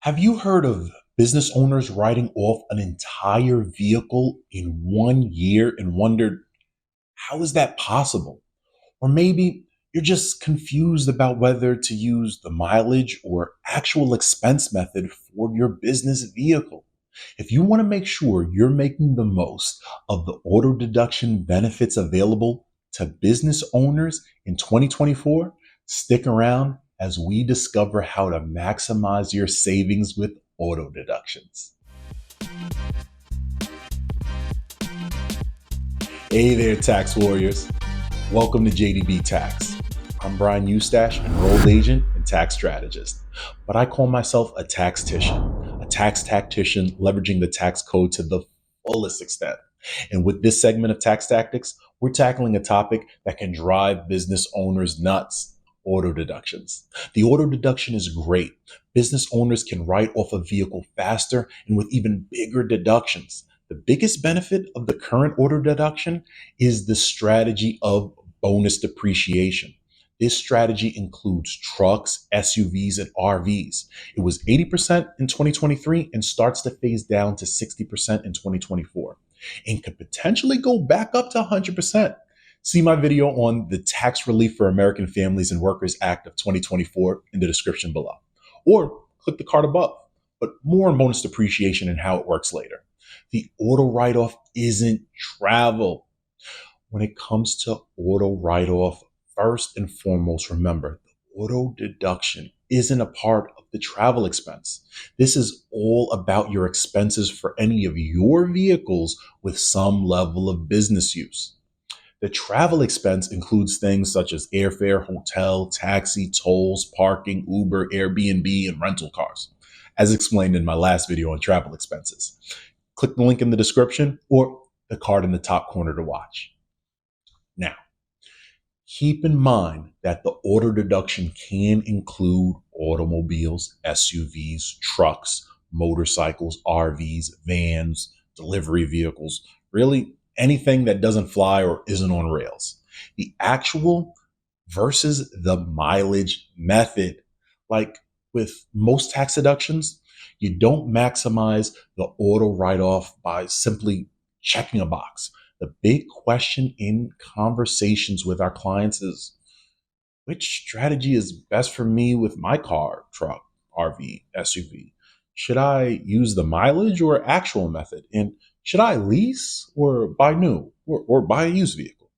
Have you heard of business owners writing off an entire vehicle in 1 year and wondered, how is that possible? Or maybe you're just confused about whether to use the mileage or actual expense method for your business vehicle. If you want to make sure you're making the most of the auto deduction benefits available to business owners in 2024, stick around as we discover how to maximize your savings with auto deductions. Hey there, tax warriors. Welcome to JDB Tax. I'm Brian Eustache, enrolled agent and tax strategist, but I call myself a taxtician, a tax tactician leveraging the tax code to the fullest extent. And with this segment of Tax Tactics, we're tackling a topic that can drive business owners nuts: auto deductions. The auto deduction is great. Business owners can write off a vehicle faster and with even bigger deductions. The biggest benefit of the current auto deduction is the strategy of bonus depreciation. This strategy includes trucks, SUVs, and RVs. It was 80% in 2023 and starts to phase down to 60% in 2024 and could potentially go back up to 100%. See my video on the Tax Relief for American Families and Workers Act of 2024 in the description below, or click the card above, but more on bonus depreciation and how it works later. The auto write-off isn't travel. When it comes to auto write-off, first and foremost, remember, the auto deduction isn't a part of the travel expense. This is all about your expenses for any of your vehicles with some level of business use. The travel expense includes things such as airfare, hotel, taxi, tolls, parking, Uber, Airbnb, and rental cars, as explained in my last video on travel expenses. Click the link in the description or the card in the top corner to watch. Now, keep in mind that the auto deduction can include automobiles, SUVs, trucks, motorcycles, RVs, vans, delivery vehicles, really anything that doesn't fly or isn't on rails. The actual versus the mileage method. Like with most tax deductions, you don't maximize the auto write-off by simply checking a box. The big question in conversations with our clients is, which strategy is best for me with my car, truck, RV, SUV? Should I use the mileage or actual method? And should I lease or buy new or buy a used vehicle?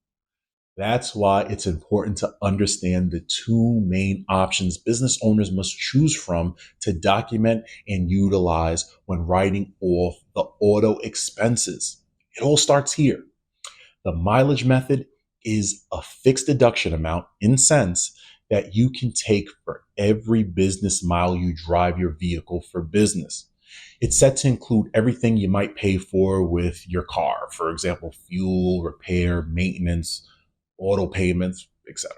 That's why it's important to understand the two main options business owners must choose from to document and utilize when writing off the auto expenses. It all starts here. The mileage method is a fixed deduction amount in cents that you can take for every business mile you drive your vehicle for business. It's set to include everything you might pay for with your car, for example, fuel, repair, maintenance, auto payments, etc.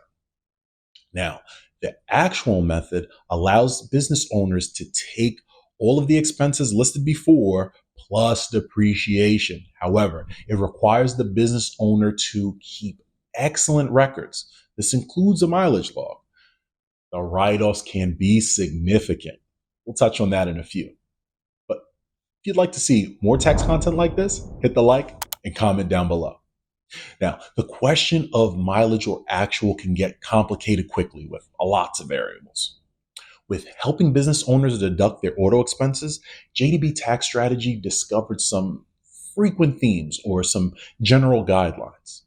Now, the actual method allows business owners to take all of the expenses listed before plus depreciation. However, it requires the business owner to keep excellent records. This includes a mileage log. The write-offs can be significant. We'll touch on that in a few. But if you'd like to see more tax content like this, hit the like and comment down below. Now, the question of mileage or actual can get complicated quickly with lots of variables. With helping business owners deduct their auto expenses, JDB Tax Strategy discovered some frequent themes or some general guidelines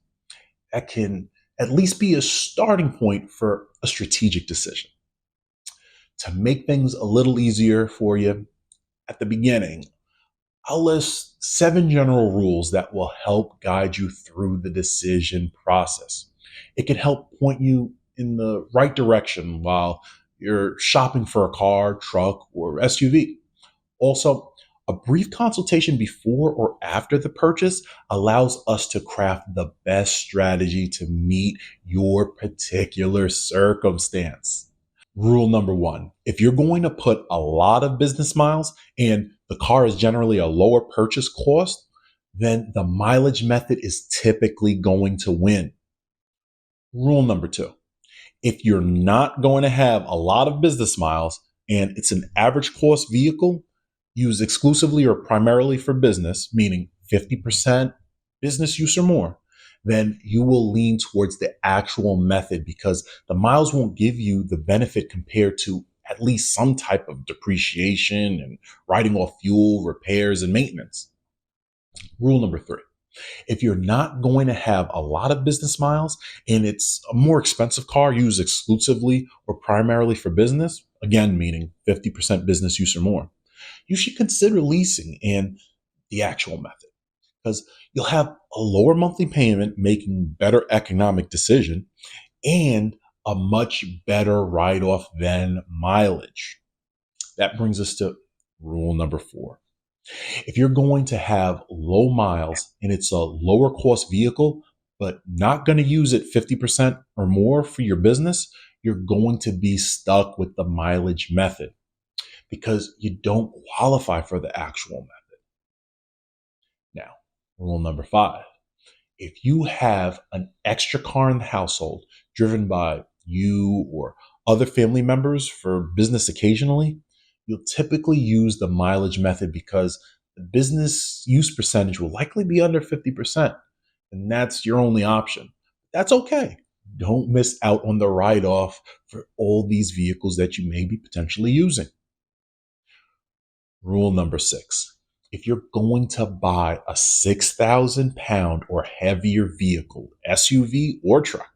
that can at least be a starting point for a strategic decision. To make things a little easier for you at the beginning, I'll list 7 general rules that will help guide you through the decision process. It can help point you in the right direction while you're shopping for a car, truck, or SUV. Also, a brief consultation before or after the purchase allows us to craft the best strategy to meet your particular circumstance. Rule number 1, if you're going to put a lot of business miles and the car is generally a lower purchase cost, then the mileage method is typically going to win. Rule number 2, if you're not going to have a lot of business miles, and it's an average cost vehicle used exclusively or primarily for business, meaning 50% business use or more, then you will lean towards the actual method because the miles won't give you the benefit compared to at least some type of depreciation and writing off fuel, repairs, and maintenance. Rule number three. If you're not going to have a lot of business miles and it's a more expensive car used exclusively or primarily for business, again, meaning 50% business use or more, you should consider leasing and the actual method because you'll have a lower monthly payment, making better economic decision and a much better write-off than mileage. That brings us to rule number four. If you're going to have low miles and it's a lower cost vehicle, but not going to use it 50% or more for your business, you're going to be stuck with the mileage method because you don't qualify for the actual method. Now, rule number five. If you have an extra car in the household driven by you or other family members for business occasionally, you'll typically use the mileage method because the business use percentage will likely be under 50%, and that's your only option. That's okay. Don't miss out on the write off for all these vehicles that you may be potentially using. Rule number six. If you're going to buy a 6,000 pound or heavier vehicle, SUV or truck,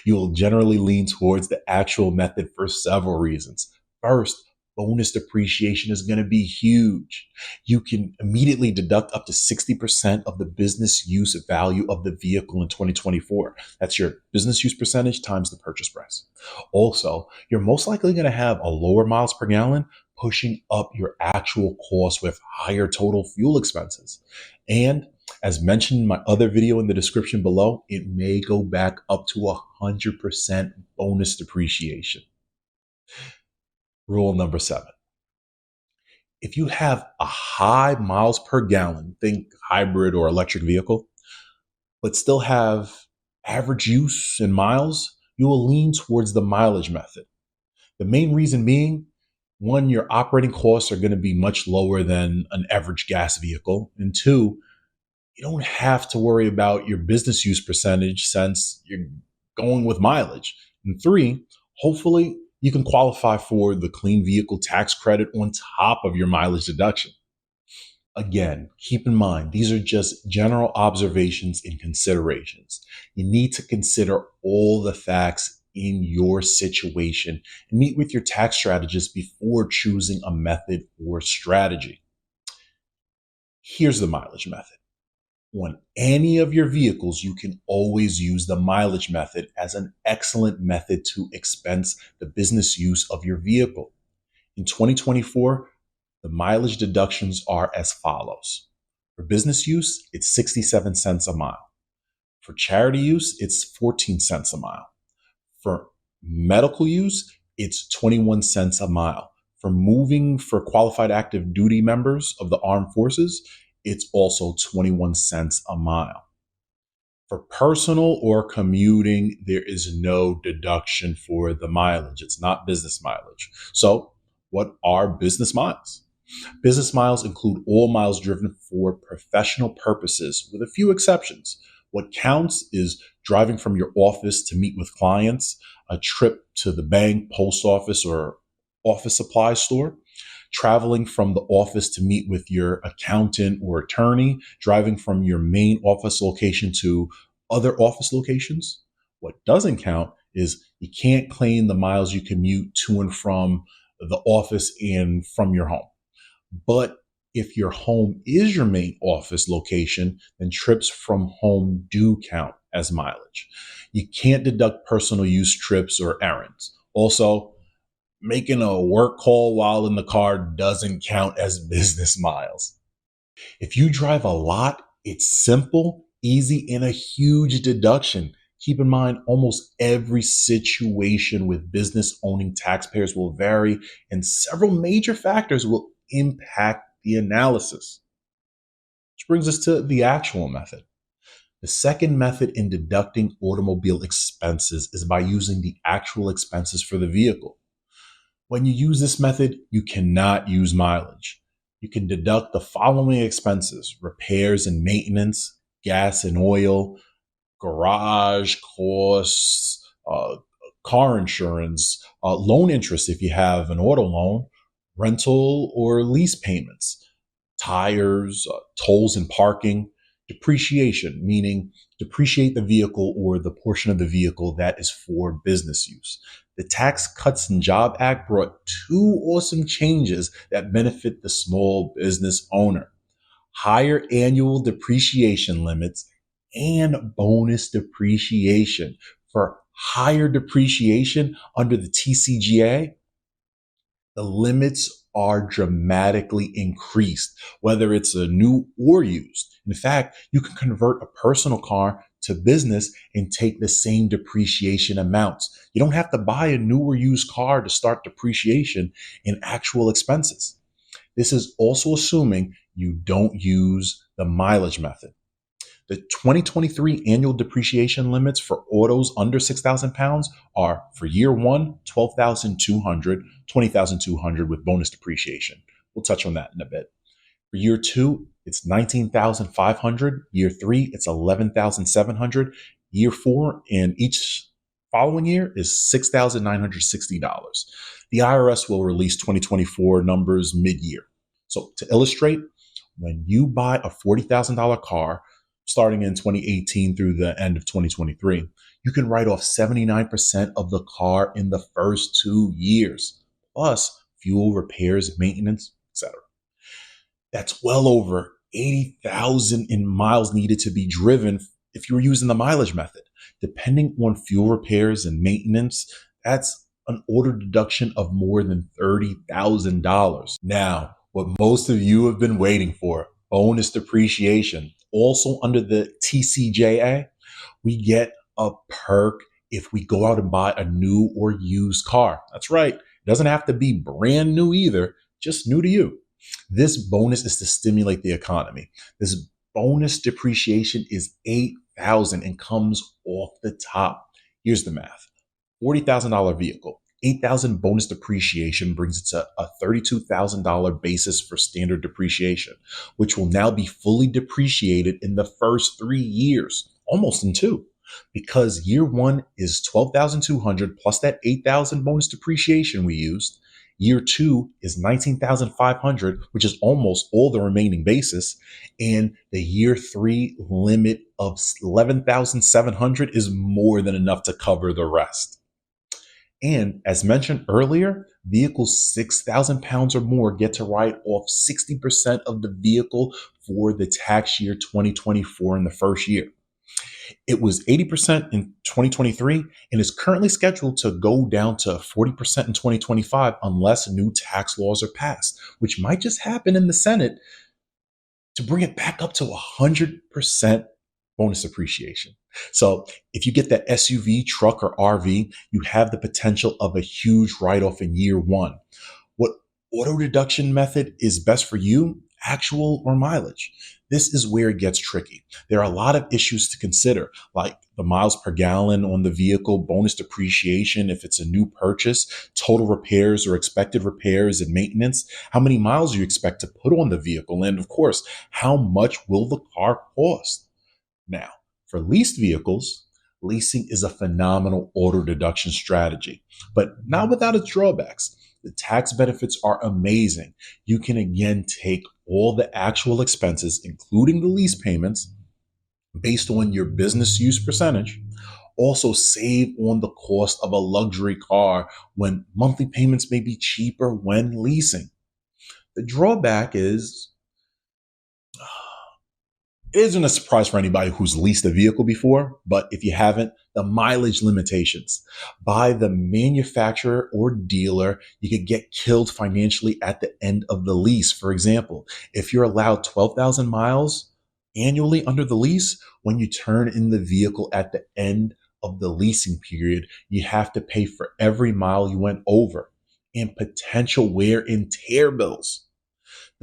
you'll generally lean towards the actual method for several reasons. First, bonus depreciation is going to be huge. You can immediately deduct up to 60% of the business use value of the vehicle in 2024. That's your business use percentage times the purchase price. Also, you're most likely going to have a lower miles per gallon, pushing up your actual cost with higher total fuel expenses. And as mentioned in my other video in the description below, it may go back up to 100% bonus depreciation. Rule number seven. If you have a high miles per gallon, think hybrid or electric vehicle, but still have average use in miles, you will lean towards the mileage method. The main reason being, one, your operating costs are going to be much lower than an average gas vehicle. And two, you don't have to worry about your business use percentage since you're going with mileage. And three, hopefully you can qualify for the clean vehicle tax credit on top of your mileage deduction. Again, keep in mind, these are just general observations and considerations. You need to consider all the facts in your situation and meet with your tax strategist before choosing a method or strategy. Here's the mileage method. On any of your vehicles, you can always use the mileage method as an excellent method to expense the business use of your vehicle. In 2024, the mileage deductions are as follows. For business use, it's 67 cents a mile. For charity use, it's 14 cents a mile. For medical use, it's 21 cents a mile. For moving for qualified active duty members of the armed forces, it's also 21 cents a mile. For personal or commuting, there is no deduction for the mileage. It's not business mileage. So, what are business miles? Business miles include all miles driven for professional purposes, with a few exceptions. What counts is driving from your office to meet with clients, a trip to the bank, post office, or office supply store, traveling from the office to meet with your accountant or attorney, driving from your main office location to other office locations. What doesn't count is you can't claim the miles you commute to and from the office and from your home. But if your home is your main office location, then trips from home do count as mileage. You can't deduct personal use trips or errands. Also, making a work call while in the car doesn't count as business miles. If you drive a lot, it's simple, easy, and a huge deduction. Keep in mind, almost every situation with business owning taxpayers will vary, and several major factors will impact the analysis. Which brings us to the actual method. The second method in deducting automobile expenses is by using the actual expenses for the vehicle. When you use this method, you cannot use mileage. You can deduct the following expenses: repairs and maintenance, gas and oil, garage costs, car insurance, loan interest if you have an auto loan, rental or lease payments, tires, tolls and parking, depreciation, meaning depreciate the vehicle or the portion of the vehicle that is for business use. The Tax Cuts and Job Act brought two awesome changes that benefit the small business owner: higher annual depreciation limits and bonus depreciation. For higher depreciation under the TCJA, the limits are dramatically increased, whether it's a new or used. In fact, you can convert a personal car to business and take the same depreciation amounts. You don't have to buy a new or used car to start depreciation in actual expenses. This is also assuming you don't use the mileage method. The 2023 annual depreciation limits for autos under 6,000 pounds are: for year one, 12,200, 20,200 with bonus depreciation. We'll touch on that in a bit. For year two, it's 19,500. Year three, it's 11,700. Year four and each following year is $6,960. The IRS will release 2024 numbers mid-year. So to illustrate, when you buy a $40,000 car starting in 2018 through the end of 2023, you can write off 79% of the car in the first 2 years, plus fuel, repairs, maintenance, etc. That's well over 80,000 in miles needed to be driven if you were using the mileage method. Depending on fuel repairs and maintenance, that's an auto deduction of more than $30,000. Now, what most of you have been waiting for: bonus depreciation. Also under the TCJA, we get a perk if we go out and buy a new or used car. That's right. It doesn't have to be brand new either, just new to you. This bonus is to stimulate the economy. This bonus depreciation is 8,000 and comes off the top. Here's the math. $40,000 vehicle, 8,000 bonus depreciation brings it to a $32,000 basis for standard depreciation, which will now be fully depreciated in the first 3 years, almost in two, because year one is 12,200 plus that 8,000 bonus depreciation we used. Year two is 19,500, which is almost all the remaining basis. And the year three limit of 11,700 is more than enough to cover the rest. And as mentioned earlier, vehicles 6,000 pounds or more get to write off 60% of the vehicle for the tax year 2024 in the first year. It was 80% in 2023 and is currently scheduled to go down to 40% in 2025 unless new tax laws are passed, which might just happen in the Senate to bring it back up to 100% bonus appreciation. So if you get that SUV, truck, or RV, you have the potential of a huge write-off in year one. What auto deduction method is best for you, actual or mileage? This is where it gets tricky. There are a lot of issues to consider, like the miles per gallon on the vehicle, bonus depreciation if it's a new purchase, total repairs or expected repairs and maintenance, how many miles you expect to put on the vehicle, and of course, how much will the car cost? Now, for leased vehicles, leasing is a phenomenal auto deduction strategy, but not without its drawbacks. The tax benefits are amazing. You can again take all the actual expenses, including the lease payments, based on your business use percentage. Also, save on the cost of a luxury car when monthly payments may be cheaper when leasing. The drawback is it isn't a surprise for anybody who's leased a vehicle before, but if you haven't, the mileage limitations. By the manufacturer or dealer, you could get killed financially at the end of the lease. For example, if you're allowed 12,000 miles annually under the lease, when you turn in the vehicle at the end of the leasing period, you have to pay for every mile you went over and potential wear and tear bills.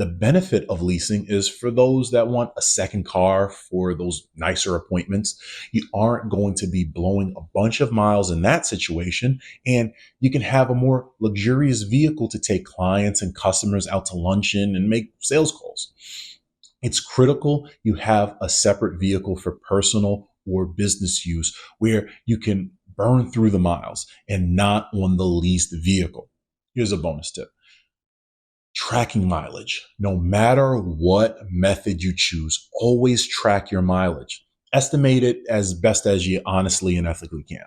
The benefit of leasing is for those that want a second car for those nicer appointments. You aren't going to be blowing a bunch of miles in that situation, and you can have a more luxurious vehicle to take clients and customers out to luncheon and make sales calls. It's critical you have a separate vehicle for personal or business use where you can burn through the miles and not on the leased vehicle. Here's a bonus tip: tracking mileage. No matter what method you choose, always track your mileage. Estimate it as best as you honestly and ethically can.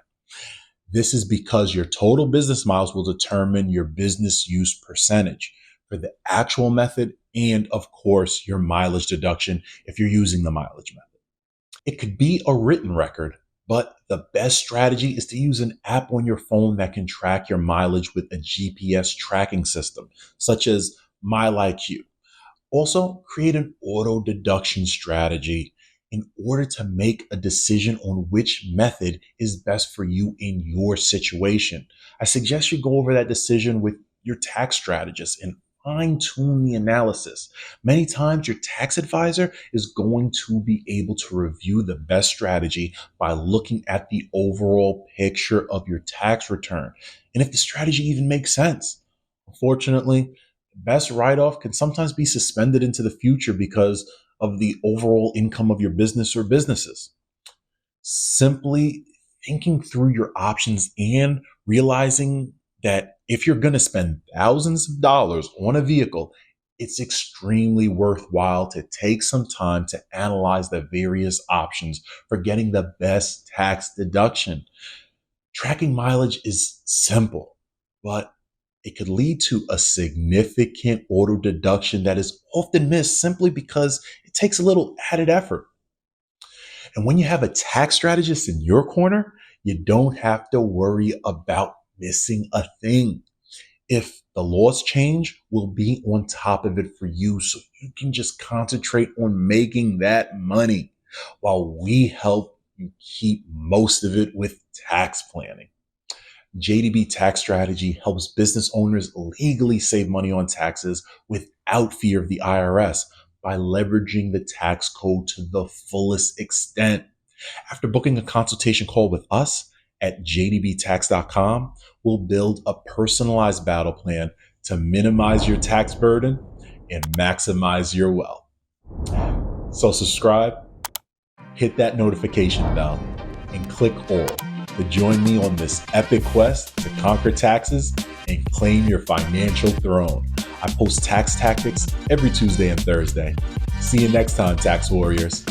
This is because your total business miles will determine your business use percentage for the actual method and, of course, your mileage deduction if you're using the mileage method. It could be a written record, but the best strategy is to use an app on your phone that can track your mileage with a GPS tracking system, such as MileIQ. Also, create an auto deduction strategy in order to make a decision on which method is best for you in your situation. I suggest you go over that decision with your tax strategist and fine tune the analysis. Many times, your tax advisor is going to be able to review the best strategy by looking at the overall picture of your tax return and if the strategy even makes sense. Unfortunately, best write-off can sometimes be suspended into the future because of the overall income of your business or businesses. Simply thinking through your options and realizing that if you're going to spend thousands of dollars on a vehicle, it's extremely worthwhile to take some time to analyze the various options for getting the best tax deduction. Tracking mileage is simple, but it could lead to a significant auto deduction that is often missed simply because it takes a little added effort. And when you have a tax strategist in your corner, you don't have to worry about missing a thing. If the laws change, we'll be on top of it for you so you can just concentrate on making that money while we help you keep most of it with tax planning. JDB Tax Strategy helps business owners legally save money on taxes without fear of the IRS by leveraging the tax code to the fullest extent. After booking a consultation call with us at jdbtax.com, we'll build a personalized battle plan to minimize your tax burden and maximize your wealth. So subscribe, hit that notification bell, and click all to join me on this epic quest to conquer taxes and claim your financial throne. I post tax tactics every Tuesday and Thursday. See you next time, tax warriors.